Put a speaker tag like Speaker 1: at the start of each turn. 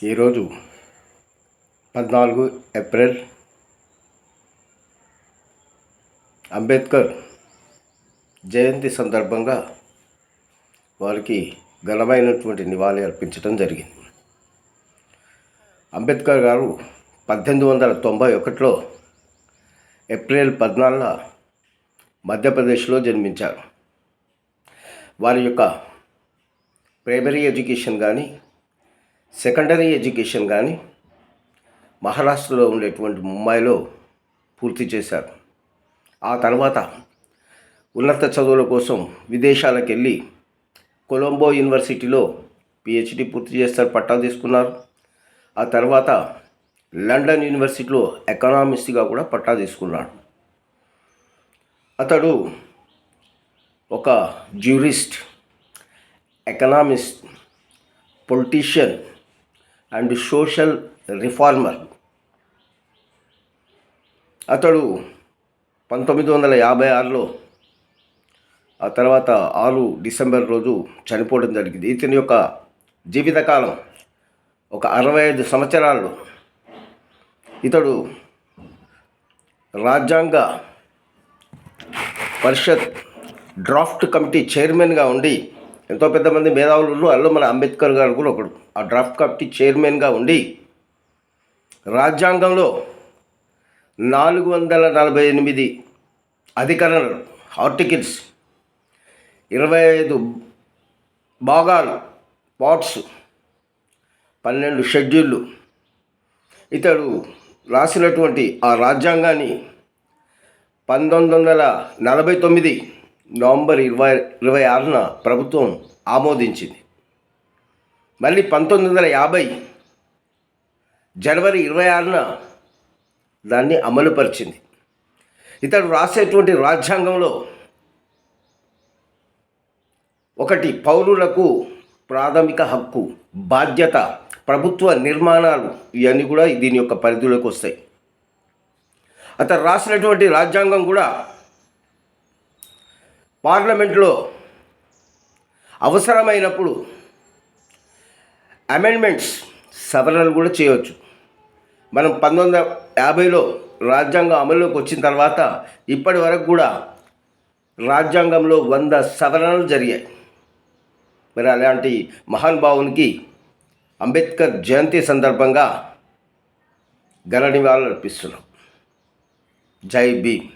Speaker 1: ఈరోజు 14 ఏప్రిల్ అంబేద్కర్ జయంతి సందర్భంగా వారికి ఘనమైనటువంటి నివాళి అర్పించడం జరిగింది. అంబేద్కర్ గారు 1891లో ఏప్రిల్ 14న మధ్యప్రదేశ్లో జన్మించారు. వారి యొక్క ప్రైమరీ ఎడ్యుకేషన్ కానీ సెకండరీ ఎడ్యుకేషన్ కానీ మహారాష్ట్రలో ఉండేటువంటి ముంబైలో పూర్తి చేశారు. ఆ తర్వాత ఉన్నత చదువుల కోసం విదేశాలకు వెళ్ళి కొలంబో యూనివర్సిటీలో పిహెచ్డి పూర్తి చేస్తారు, పట్టా తీసుకున్నారు. ఆ తర్వాత లండన్ యూనివర్సిటీలో ఎకనామిస్ట్గా కూడా పట్టా తీసుకున్నాడు. అతడు ఒక jurist, economist, politician and social reformer. అతడు 1956లో ఆ తర్వాత 6 డిసెంబర్ రోజు చనిపోవడం జరిగింది. ఇతని యొక్క జీవితకాలం ఒక 65 సంవత్సరాలు. ఇతడు రాజ్యాంగ పరిషత్ డ్రాఫ్ట్ కమిటీ చైర్మన్గా ఉండి ఎంతో పెద్ద మంది మేధావులు, అందులో మన అంబేద్కర్ గారు కూడా ఒకడు. ఆ డ్రాఫ్ట్ కమిటీ చైర్మన్గా ఉండి రాజ్యాంగంలో 448 అధికరణలు, ఆర్టికల్స్, 25 భాగాలు, పార్ట్స్, 12 షెడ్యూళ్ళు, ఇతడు రాసినటువంటి ఆ రాజ్యాంగాన్ని 1949 నవంబర్ 26న ప్రభుత్వం ఆమోదించింది. మళ్ళీ 1950 జనవరి 26న దాన్ని అమలుపరిచింది. ఇతడు రాసేటువంటి రాజ్యాంగంలో ఒకటి, పౌరులకు ప్రాథమిక హక్కు, బాధ్యత, ప్రభుత్వ నిర్మాణాలు, ఇవన్నీ కూడా దీని యొక్క పరిధిలోకి వస్తాయి. అతను రాసినటువంటి రాజ్యాంగం కూడా పార్లమెంట్లో అవసరమైనప్పుడు అమెండ్మెంట్స్, సవరణలు కూడా చేయవచ్చు. మనం 1950లో రాజ్యాంగం అమలులోకి వచ్చిన తర్వాత ఇప్పటి వరకు కూడా రాజ్యాంగంలో 100 సవరణలు జరిగాయి. మరి అలాంటి మహానుభావునికి అంబేద్కర్ జయంతి సందర్భంగా ఘన నివాళులు అర్పిస్తున్నాం. జై భీమ్.